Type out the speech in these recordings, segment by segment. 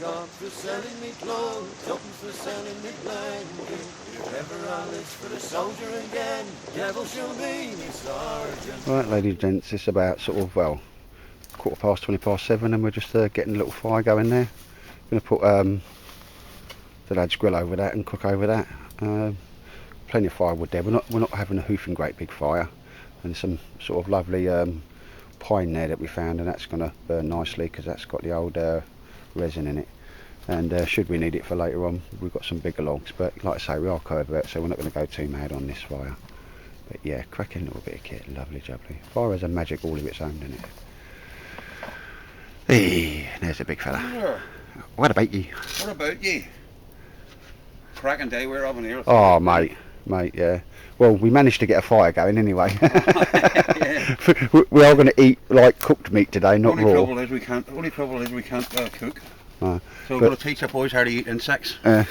Jobs for selling me clothes, jobs for selling me blanket. If ever I live for the soldier again, devil shall be me sergeant. Right, ladies and gents, it's about sort of, well, 7:15, and we're just getting a little fire going there. Going to put the lad's grill over that and cook over that. Plenty of firewood there. We're not having a hoofing great big fire, and some sort of lovely pine there that we found, and that's going to burn nicely because that's got the old resin in it. And should we need it for later on, we've got some bigger logs. But like I say, we are covert, so we're not going to go too mad on this fire. But yeah, cracking little bit of kit, lovely jubbly. Fire has a magic all of its own, doesn't it? Hey, there's a big fella. Yeah. What about you? What about you? Cracking day we're having here. Oh, mate, yeah. Well, we managed to get a fire going anyway. Yeah. We are going to eat like cooked meat today, not Only raw. trouble is we can't cook. So we're going to teach our boys how to eat insects, and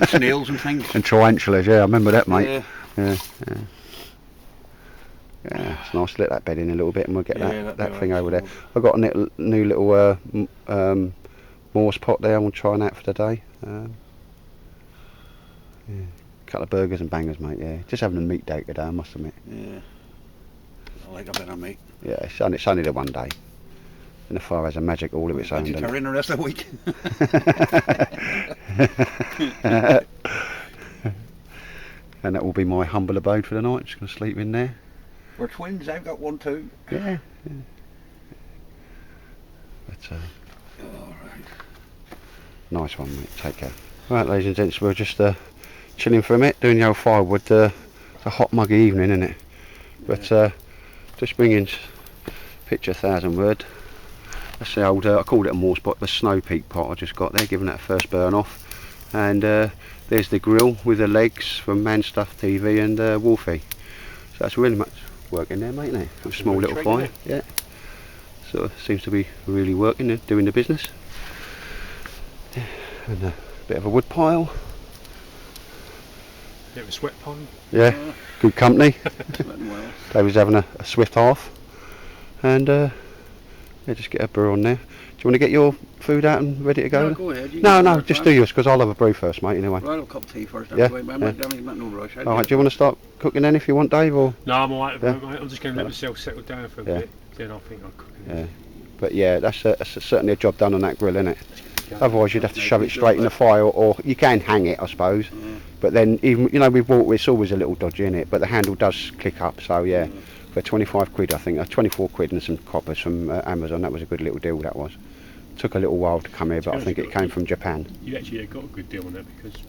snails and things. And tarantulas, yeah, I remember that, mate. Yeah. Yeah, it's nice to let that bed in a little bit, and we'll get that thing right. over there. I've got a new little Morse pot there. I'm trying that for today. Yeah. Couple of burgers and bangers, mate. Yeah, just having a meat day today, I must admit. Yeah. I like a bit of meat. Yeah, it's only the one day, and the fire has a magic all of its own. Vegetarian the rest of the week. And that will be my humble abode for the night. Just going to sleep in there. We're twins. I've got one too. Yeah. But All right. nice one, mate. Take care. Right, ladies and gents, we're just chilling for a minute, doing the old firewood. It's a hot, muggy evening, isn't it? But just bringing picture 1,000 word. That's the old, I called it a Morse pot, the Snow Peak pot I just got there, giving that a first burn off. And there's the grill with the legs from Man Stuff TV and Wolfie. So that's really much working there, mate, isn't it? A small little fire, yeah. Sort of seems to be really working, doing the business. Yeah. And a bit of a wood pile. Bit of a sweat pond. Yeah, good company. Well. David's having a swift half. And yeah, just get a brew on there. Do you want to get your food out and ready to go? No, go ahead. No, just do yours, because I'll have a brew first, mate, anyway. Right, I'll cup of tea first. Yeah, Anyway, but yeah. I'm no rush. Alright, do you want to start cooking then if you want, Dave? Or No, I'm alright, Yeah. mate. I'm just going to let myself settle down for a Yeah. bit. Then I think I'll cook it. Yeah. But yeah, that's certainly a job done on that grill, isn't it? Otherwise you'd have to shove it straight in the fire, or you can hang it, I suppose. But then, even, you know, with water, it's always a little dodgy, in it. But the handle does click up, so yeah. For 25 quid, I think, 24 quid and some coppers from Amazon, that was a good little deal, that was. Took a little while to come here, but I think it came from Japan. You actually got a good deal on that, because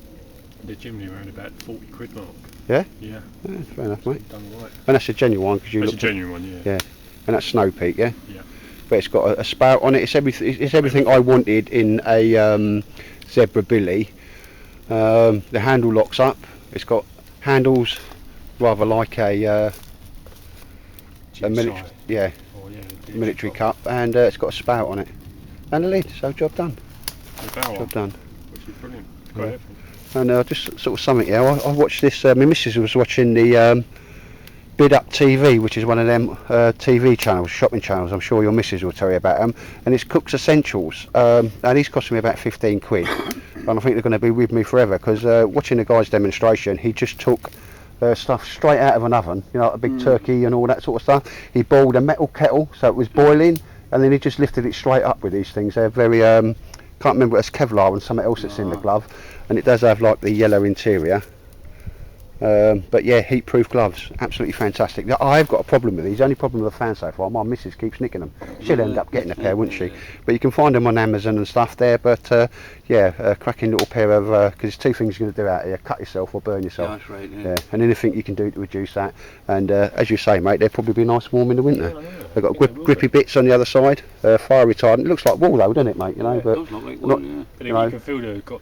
they're generally around about 40 quid mark. Yeah? Yeah. Yeah, fair enough, mate. Done alright. And that's a genuine one, because you That's a looked at, genuine one, yeah. yeah. And that's Snow Peak, yeah? Yeah. But it's got a spout on it. It's everything I wanted in a Zebra Billy. The handle locks up. It's got handles rather like a military, Size. yeah, Oh, yeah. military cup, and it's got a spout on it and a lid. So job done. The barrel, Job done. which is brilliant. It's great effort. And just sort of something. Yeah, I watched this. My missus was watching the Bid Up TV, which is one of them TV channels, shopping channels. I'm sure your missus will tell you about them. And it's Cook's Essentials. And these cost me about 15 quid. And I think they're going to be with me forever, because watching the guy's demonstration, he just took stuff straight out of an oven, you know, like a big turkey and all that sort of stuff. He boiled a metal kettle so it was boiling, and then he just lifted it straight up with these things. They're very, can't remember, it's Kevlar and something else that's in the glove. And it does have like the yellow interior. But yeah, heat proof gloves, absolutely fantastic. I've got a problem with these. The only problem with the fan so far, my missus keeps nicking them. She'll end up getting a pair, wouldn't she? But you can find them on Amazon and stuff there. But yeah, a cracking little pair of, because there's two things you're going to do out here: cut yourself or burn yourself. Yeah, that's right, yeah. Yeah, and anything you can do to reduce that. And as you say, mate, they'll probably be nice and warm in the winter. They've got grippy bits on the other side, fire retardant. It looks like wool though, doesn't it, mate? You know, Yeah, but it does look like not, wool, yeah. But you then know, you can feel they've got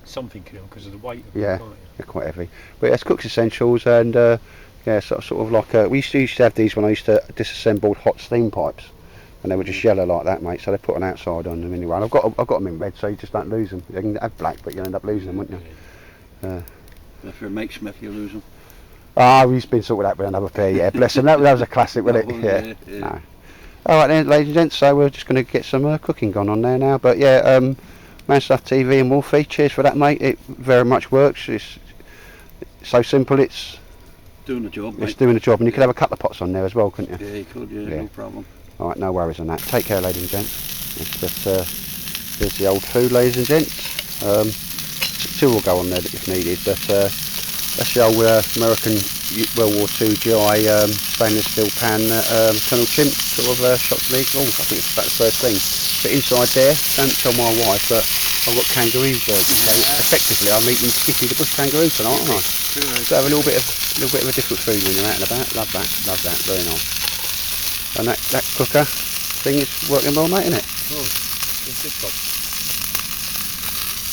something in them because of the weight of yeah, them, can't you? they're quite heavy. But yeah, it's Cook's Essentials, and yeah, sort of like we used to have these when I used to disassemble hot steam pipes, and they were just yellow like that, mate. So they put an outside on them anyway. And I've got them in red, so you just don't lose them. You can have black, but you end up losing them, wouldn't you? If you're Mike Smith, you lose them. Ah, he's been sorted out with another pair. Yeah, bless him. That was a classic, wasn't it? Yeah. No. All right then, ladies and gents. So we're just going to get some cooking gone on there now. But yeah, Manstuff TV and Wolfie, cheers for that, mate. It very much works. It's so simple. It's Doing the job, mate. it's doing the job, and you could have a couple of pots on there as well, couldn't you? Yeah, you could, yeah, no problem. All right, no worries on that. Take care, ladies and gents. It's just, there's the old food, ladies and gents. Two will go on there if needed, but that's the old American World War II GI stainless steel pan Colonel Chimp sort of shot to me. Oh, I think it's about the first thing. But inside there, don't tell my wife, but I've got kangaroo burgers. So effectively, I'm eating Skippy the bush kangaroo tonight, aren't I? So have a little bit of a different food when you're out and about. Love that, very nice. And that cooker thing is working well, mate, isn't it? Oh, it's good job.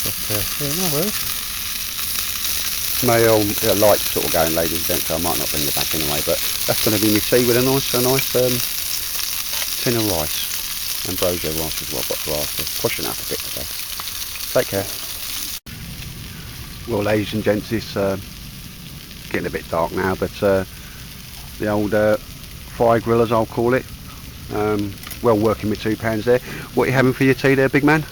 But yeah, no worries. My old light sort of going, ladies and gents, so I might not bring it back anyway. But that's going to be my tea with a nice tin of rice. Ambrosia rice is what I've got to ask for. Pushing up a bit today. Take care. Well, ladies and gents, it's getting a bit dark now, but the old fire grill, as I'll call it, well working with £2 there. What are you having for your tea there, big man?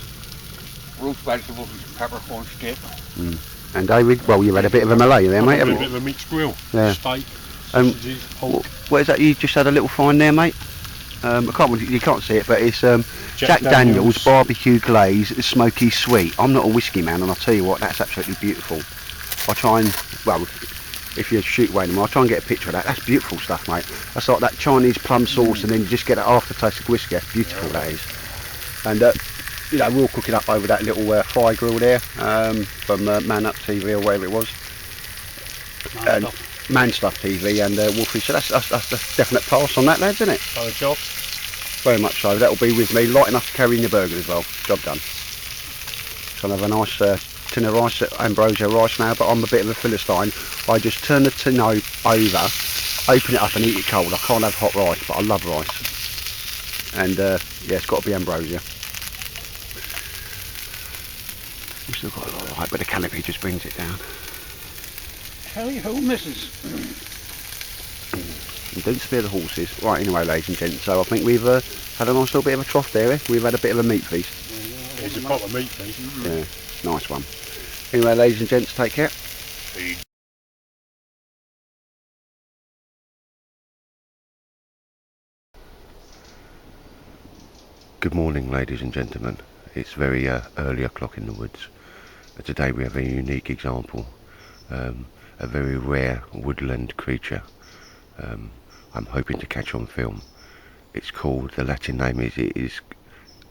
Roast vegetables and peppercorn steak. And David, well, you had a bit of a Malay there, mate, haven't A you? bit of a mixed grill. Yeah. Steak, sausages, pork. What is that? You just had a little find there, mate. You can't see it, but it's Jack Daniel's barbecue glaze, smoky sweet. I'm not a whiskey man, and I'll tell you what, that's absolutely beautiful. I try and, well, if you shoot away anymore, I'll try and get a picture of that. That's beautiful stuff, mate. That's like that Chinese plum sauce, and then you just get that aftertaste of whiskey. That's beautiful, that is. And you know, we're all cooking up over that little fire grill there from Man Up TV or whatever it was. Man Stuff TV and Wolfie. So that's a definite pass on that, lads, isn't it? Done a job. Very much so. That'll be with me, light enough to carry in your burger as well. Job done. So I'll have a nice tin of rice, Ambrosia rice now, but I'm a bit of a Philistine. I just turn the tin over, open it up and eat it cold. I can't have hot rice, but I love rice. And yeah, it's got to be Ambrosia. We've still got a lot of light, but the canopy just brings it down. Hey ho, missus. And don't spare the horses. Right, anyway, ladies and gents, so I think we've had a nice little bit of a trough there, eh? We've had a bit of a meat feast. It's a proper meat feast. Yeah, nice one. Anyway, ladies and gents, take care. Good morning, ladies and gentlemen. It's very early o'clock in the woods. Today we have a unique example, a very rare woodland creature. I'm hoping to catch on film. It's called, the Latin name is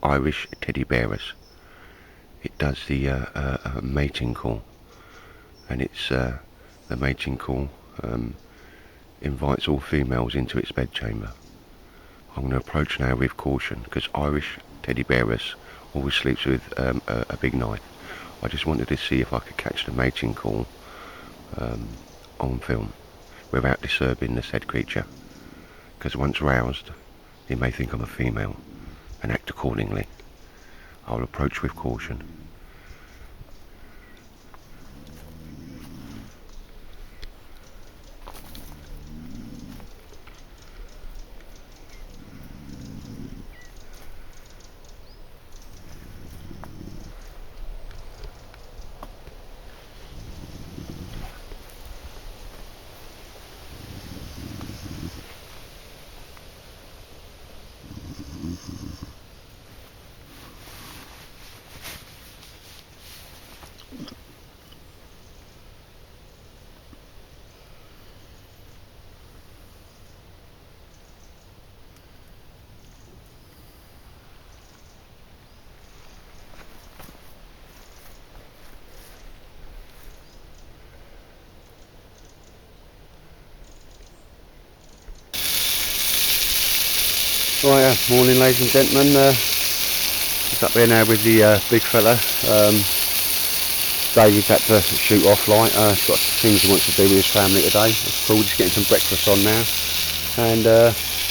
Irish teddy bearus. It does the mating call, and it's the mating call invites all females into its bedchamber. I'm going to approach now with caution, because Irish teddy bearus always sleeps with a big knife. I just wanted to see if I could catch the mating call on film without disturbing the said creature, because once roused he may think I'm a female and act accordingly. I'll approach with caution. Right, morning ladies and gentlemen, just up here now with the big fella. David's had to shoot off light, he's got things he wants to do with his family today. It's cool, just getting some breakfast on now. And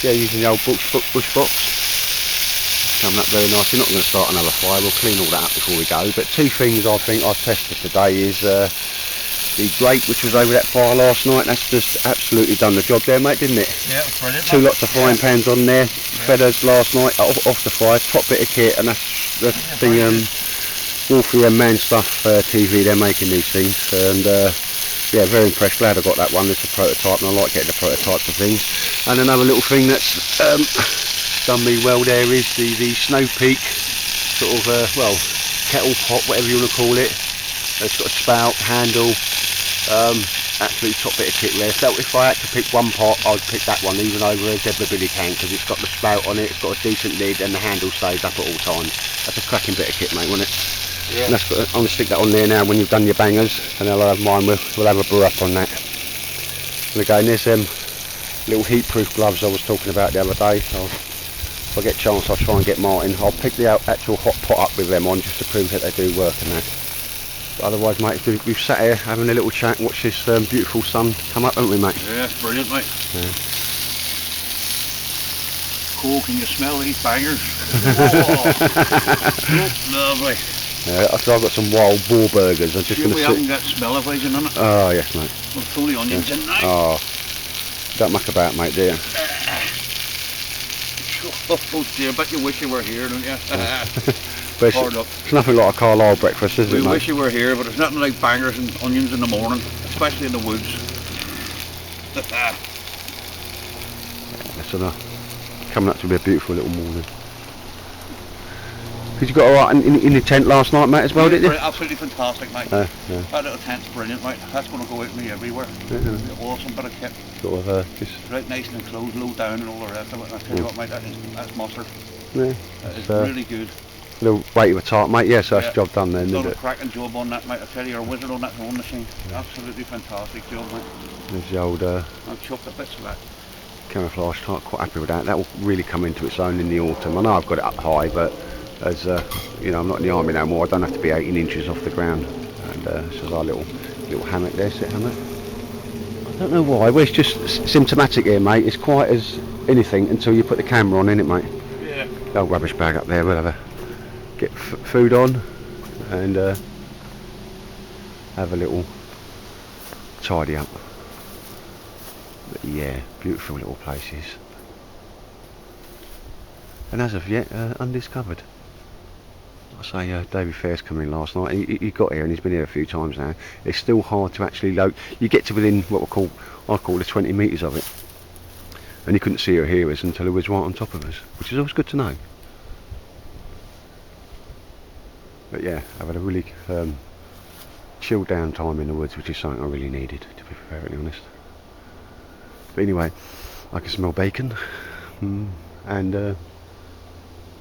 yeah, using the old bush box. It's coming up very nice. We're not going to start another fire, we'll clean all that up before we go. But two things I think I've tested today is the grate which was over that fire last night. That's just absolutely done the job there, mate, didn't it? Yeah, it was brilliant. Two lots of frying pans on there, fed us last night off the fire, top bit of kit, and that's the thing. Wolfie and Man Stuff TV, they're making these things, and yeah, very impressed. Glad I got that one. It's a prototype, and I like getting the prototypes of things. And another little thing that's done me well there is the Snow Peak sort of well, kettle pot, whatever you want to call it. It's got a spout, handle, absolutely top bit of kit there. So if I had to pick one pot, I'd pick that one, even over a Zebra Billy can, because it's got the spout on it, it's got a decent lid, and the handle stays up at all times. That's a cracking bit of kit, mate, wasn't it? Yeah. And that's got, I'm going to stick that on there now when you've done your bangers, and I'll have mine, we'll have a brew up on that. And again, there's little heat-proof gloves I was talking about the other day. If I get a chance, I'll try and get Martin. I'll pick the actual hot pot up with them on, just to prove that they do work and that. But otherwise, mate, we've sat here having a little chat and watched this beautiful sun come up, haven't we, mate? Yeah, it's brilliant, mate. Yeah. Cool, can you smell these bangers? Oh, lovely. Yeah, I've got some wild boar burgers. I'm just going to we haven't got smell-o-vision on it. Oh, yes, mate. We'll throw the onions in now. Oh, don't muck about, mate, do you? Oh dear, but you wish you were here, don't you? But Hard up. it's nothing like a Carlisle breakfast, is it, We mate? wish you were here, but it's nothing like bangers and onions in the morning, especially in the woods. It's coming up to be a beautiful little morning. Did you got alright in your tent last night, mate, as well, did you? Absolutely fantastic, mate. Yeah. That little tent's brilliant, mate. That's going to go out with me everywhere. Yeah. Awesome bit of kit. Sort of just Right nice and enclosed, low down and all the rest of it. And I tell you what, mate, that's mustard. yeah. That is So- really good. little weight of a tart, mate. Yeah, so that's Yeah. job done then, Done isn't a it? cracking job on that, mate. I tell you, you're a wizard on that home machine. Absolutely fantastic job, mate. There's the old I've chopped the bits of that. camouflage tart. Quite happy with that. That will really come into its own in the autumn. I know I've got it up high, but as you know, I'm not in the army no more. I don't have to be 18 inches off the ground. And this is our little hammock there, sit hammock. I don't know why. Well, it's just symptomatic here, mate. It's quiet as anything until you put the camera on, innit, mate? Yeah. Old rubbish bag up there. We'll have a get food on and have a little tidy up. But yeah, beautiful little places. And as of yet, undiscovered. Like I say, David Fair's come in last night. He got here and he's been here a few times now. It's still hard to actually you get to within what I call the 20 metres of it, and you couldn't see or hear us until it was right on top of us, which is always good to know. But yeah, I've had a really chilled down time in the woods, which is something I really needed, to be perfectly honest. But anyway, I can smell bacon and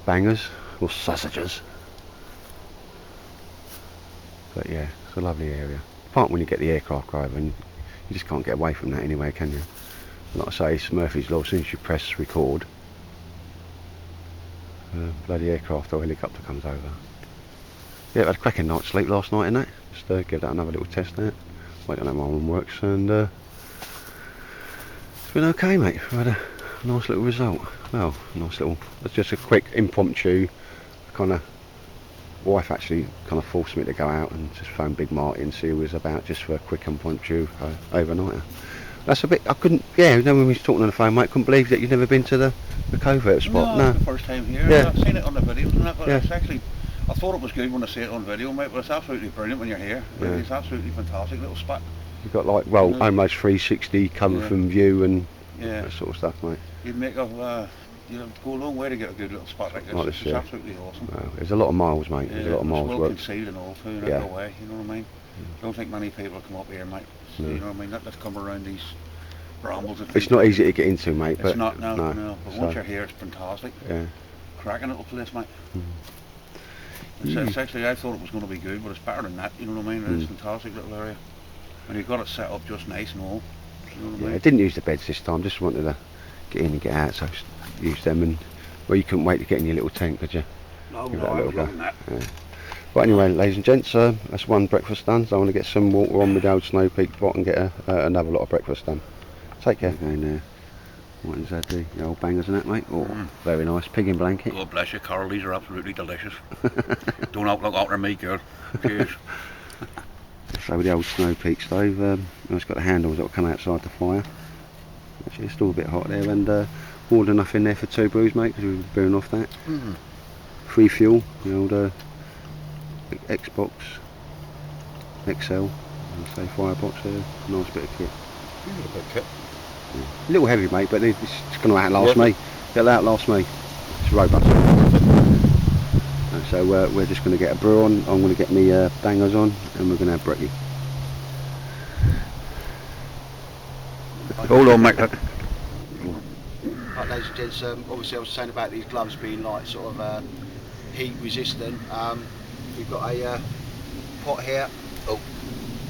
bangers or sausages. But yeah, it's a lovely area. Apart when you get the aircraft driver, and you just can't get away from that anyway, can you? Like I say, it's Murphy's Law. As soon as you press record, bloody aircraft or helicopter comes over. Yeah, I had a cracking night's sleep last night, innit? Just give that another little test out. Wait till that one works, and it's been okay, mate. We've had a nice little result. Well, nice little. It's just a quick impromptu kind of. Wife actually kind of forced me to go out and just phone Big Martin and see who was about, just for a quick impromptu overnighter. That's a bit. I couldn't. Yeah, when we was talking on the phone, mate, couldn't believe that you'd never been to the covert spot. No. The first time here. Yeah. I've seen it on the videos and that, but Yeah. it's actually. I thought it was good when I see it on video, mate, but it's absolutely brilliant when you're here. Yeah. It's absolutely fantastic little spot. You've got like, well, almost 360 cover Yeah. from view and Yeah. that sort of stuff, mate. You'd make a. You'd go a long way to get a good little spot like this. Like this, It's yeah. absolutely awesome. Well, there's a lot of miles, mate. There's a lot of miles well worked. concealed and all too, in Yeah. a way, you know what I mean? Don't think many people come up here, mate. No. You know what I mean? Not just come around these brambles. And It's things. not easy to get into, mate. It's But not, no. But So, once you're here, it's fantastic. yeah. Cracking little place, mate. Mm. It's actually, I thought it was going to be good, but it's better than that, you know what I mean? It's a fantastic little area. And you've got it set up just nice and all. You know what I Yeah, I mean? didn't use the beds this time. Just wanted to get in and get out, so I just used them. And well, you couldn't wait to get in your little tent, could you? No, Give no, that a I little was go. loving that. Yeah. But anyway, ladies and gents, that's one breakfast done. So I want to get some water on with the old Snow Peak pot and get another lot of breakfast done. Take care. Going there. What is that? The old bangers and that, mate. Oh, very nice. Pig in blanket. God bless you, Carl. These are absolutely delicious. Don't look after me, girl. Cheers. So with the old Snow Peak stove, it's got the handles that will come outside the fire. Actually, it's still a bit hot there, and more than enough in there for 2 brews, mate, because we were burning off that. Free fuel, the old Xbox XL, I'll say Firebox there, nice bit of kit. Beautiful kit. A little heavy, mate, but it's going to outlast me. It'll outlast me. It's robust. So we're just going to get a brew on. I'm going to get me bangers on, and we're going to have brekkie. Hold on, mate. Right, ladies and gents, obviously I was saying about these gloves being like sort of heat resistant. We've got a pot here,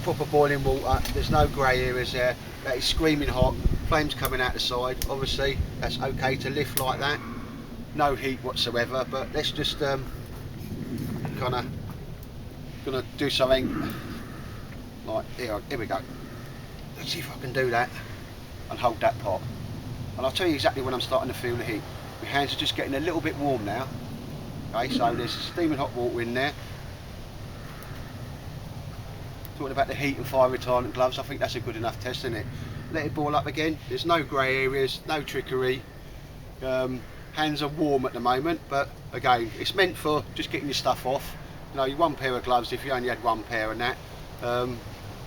proper boiling water. There's no grey areas there. That is screaming hot. Flames coming out the side. Obviously that's okay to lift like that. No heat whatsoever. But let's just kind of gonna do something like here we go. Let's see if I can do that and hold that pot. And I'll tell you exactly when I'm starting to feel the heat. My hands are just getting a little bit warm now. Okay, so there's steaming hot water in there. Talking about the heat and fire retardant gloves, I think that's a good enough test, isn't it? Let it boil up again. There's no grey areas, no trickery. Hands are warm at the moment, but again, it's meant for just getting your stuff off. You know, one pair of gloves if you only had one pair and that. Like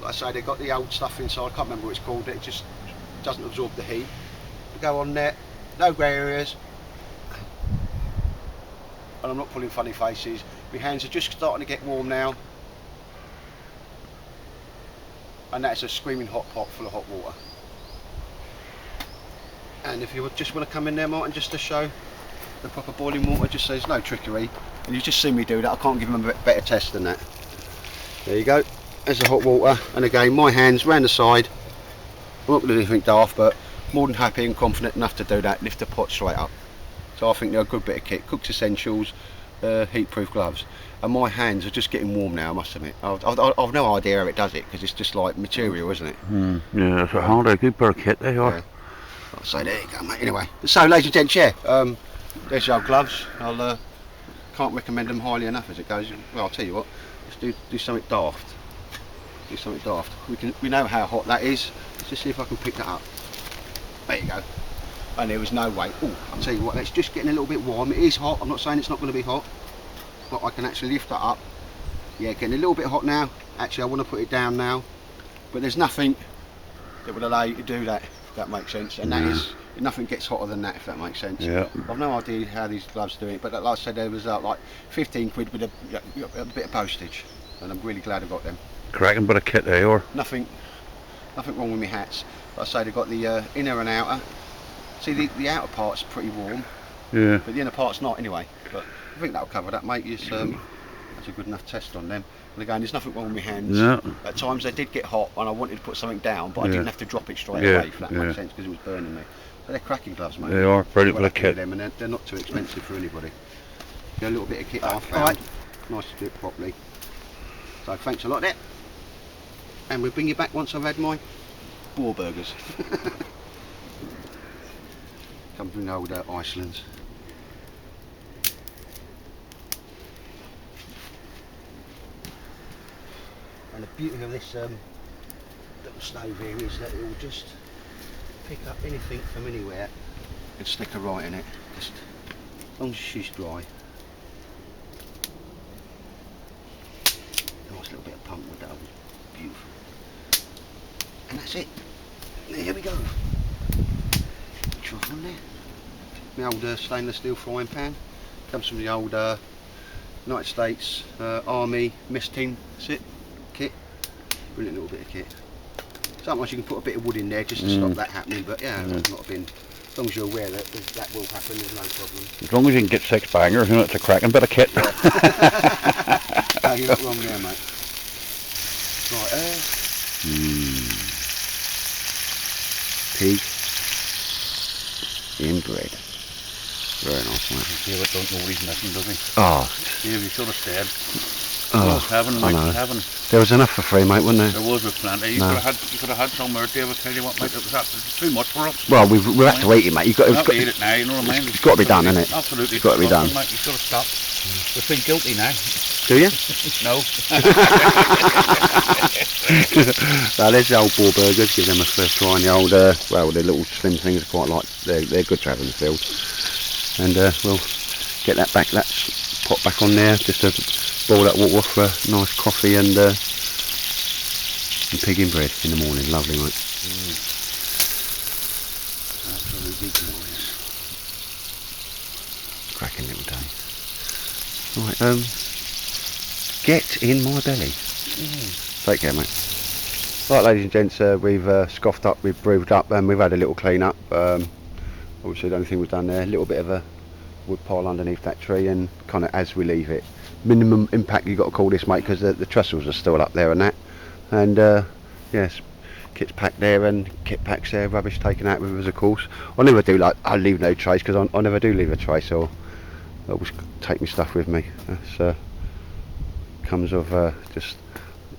I say, they've got the old stuff inside. I can't remember what it's called. It just doesn't absorb the heat. Go on there, no grey areas, and I'm not pulling funny faces. My hands are just starting to get warm now, and that's a screaming hot pot full of hot water. And if you just want to come in there, Martin, just to show the proper boiling water, just so there's no trickery, and you just see me do that. I can't give them a better test than that. There you go, there's the hot water, and again my hands round the side. I'm not going to do anything daft, but more than happy and confident enough to do that, lift the pot straight up. So I think they're a good bit of kit. Cook's Essentials, heat proof gloves. And my hands are just getting warm now, I must admit. I've no idea how it does it, because it's just like material, isn't it? Yeah, it's a hard, good pair of kit they are. Yeah. So there you go, mate. Anyway, so ladies and gents, yeah, there's your gloves. I'll can't recommend them highly enough as it goes. Well, I'll tell you what, let's do something daft. Do something daft. We know how hot that is. Let's just see if I can pick that up. There you go. And there was no way. Oh, I'll tell you what, it's just getting a little bit warm. It is hot. I'm not saying it's not going to be hot, but I can actually lift that up. Yeah, getting a little bit hot now. Actually, I want to put it down now, but there's nothing that would allow you to do that, if that makes sense. And that is, nothing gets hotter than that, if that makes sense. Yeah. I've no idea how these gloves do it, but like I said, there was like 15 quid with a bit of postage, and I'm really glad I got them. Cracking bit of kit they are. Nothing wrong with my hats. Like I say, they've got the inner and outer. See, the outer part's pretty warm, Yeah. but the inner part's not anyway. But I think that'll cover that, mate. That's a good enough test on them. And again, there's nothing wrong with my hands. Yeah. At times they did get hot, and I wanted to put something down, but I Yeah. didn't have to drop it straight Yeah, away, if that makes sense, because it was burning me. So they're cracking gloves, mate. They are, brilliant Well, bit of kit. them, and they're not too expensive for anybody. Got a little bit of kit I found. Nice to do it properly. So thanks a lot there. And we'll bring you back once I've had my boar burgers. Come from the old Iceland. And the beauty of this little stove here is that it will just pick up anything from anywhere and stick a right in it, just as long as she's dry. Nice little bit of pump with that, beautiful. And that's it. There we go. Try on there. My old stainless steel frying pan. Comes from the old United States Army mess team kit. Brilliant little bit of kit. Sometimes you can put a bit of wood in there just to stop that happening, but yeah, it's not been. As long as you're aware that that will happen, there's no problem. As long as you can get 6 bangers, you know, it's a cracking bit of kit. No, you're not wrong there, mate. Right, pig in bread. Very nice, mate. Yeah, but don't know what he's missing, does he? Oh, Yeah, we should have said. oh, Heaven, I mate, know. heaven. There was enough for free, mate, wasn't there? There was with plenty. You No. could have had somewhere, David, tell you what, mate, it was absolutely too much for us. Well, we've had to eat it, mate. You've got, Not to eat it now, you know what I mean? it's got to be done, isn't it? Absolutely. It's got to be done. Mate, you should have stopped. We feel guilty now. Do you? No. Now there's the old boar burgers. Give them a first try. And the old, well, the little slim things are quite like they're good to have in the field. And we'll get that pot back on there just to boil that water off for a nice coffee and pig in bread in the morning. Lovely, mate. Absolutely glorious. Cracking little day. Right, get in my belly. Take care, mate. Right, ladies and gents, we've scoffed up, we've brewed up, and we've had a little clean up. Obviously the only thing we've done there, a little bit of a wood pile underneath that tree, and kind of as we leave it, minimum impact you've got to call this, mate, because the trestles are still up there and that. And yes, kit's packed there and kit packs there, rubbish taken out with us, of course. I never do, like, I leave no trace, because I never do leave a trace, so I always take my stuff with me. That's comes of just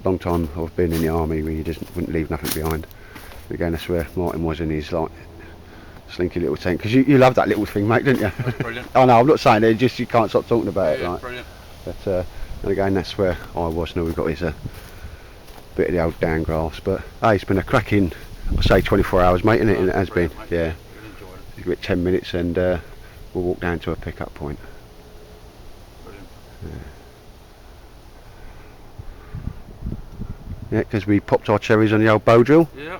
long time I've been in the army, where you just wouldn't leave nothing behind. Again, that's where Martin was in his like slinky little tent, because you love that little thing, mate, didn't you? That's brilliant. Oh no, I'm not saying it, just you can't stop talking about it, Yeah, like. brilliant. But and again, that's where I was. Now we've got his bit of the old down grass, but hey, it's been a cracking, I say 24 hours, mate, isn't it? And it has been, Mate. yeah. Really enjoyed it. It's got 10 minutes, and we'll walk down to a pickup point. Brilliant. Yeah, because we popped our cherries on the old bow drill. Yeah.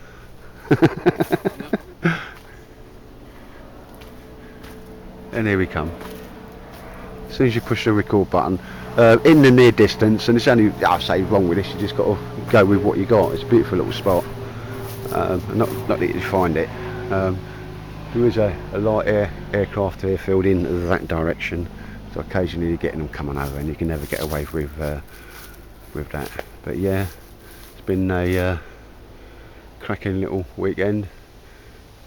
And here we come. As soon as you push the record button, in the near distance, and it's only, I say wrong with this, you just got to go with what you got. It's a beautiful little spot. Not that you find it. There is a light aircraft airfield in that direction, so occasionally you're getting them coming over, and you can never get away with that. But yeah, it's been a cracking little weekend.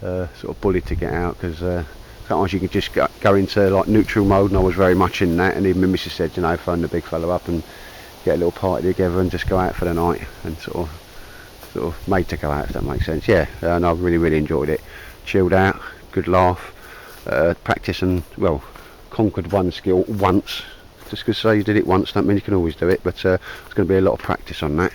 Sort of bullied to get out, because sometimes you can just go into like neutral mode, and I was very much in that. And even my missus said, you know, phone the big fella up and get a little party together and just go out for the night, and sort of made to go out, if that makes sense. Yeah, and I really enjoyed it. Chilled out, good laugh, practice, and well, conquered one skill once. Just because you did it once don't mean you can always do it, but there's going to be a lot of practice on that.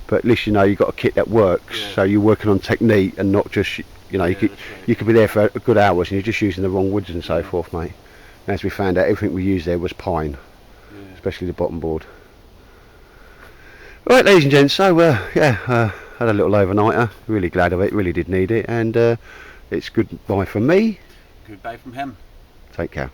But at least you know you've got a kit that works, Yeah. so you're working on technique and not just, you know, Yeah, you could be there for a good hours and you're just using the wrong woods and so forth, mate. And as we found out, everything we used there was pine, especially the bottom board. Right, ladies and gents, so yeah, had a little overnighter, really glad of it, really did need it, and it's goodbye from me. Goodbye from him. Take care.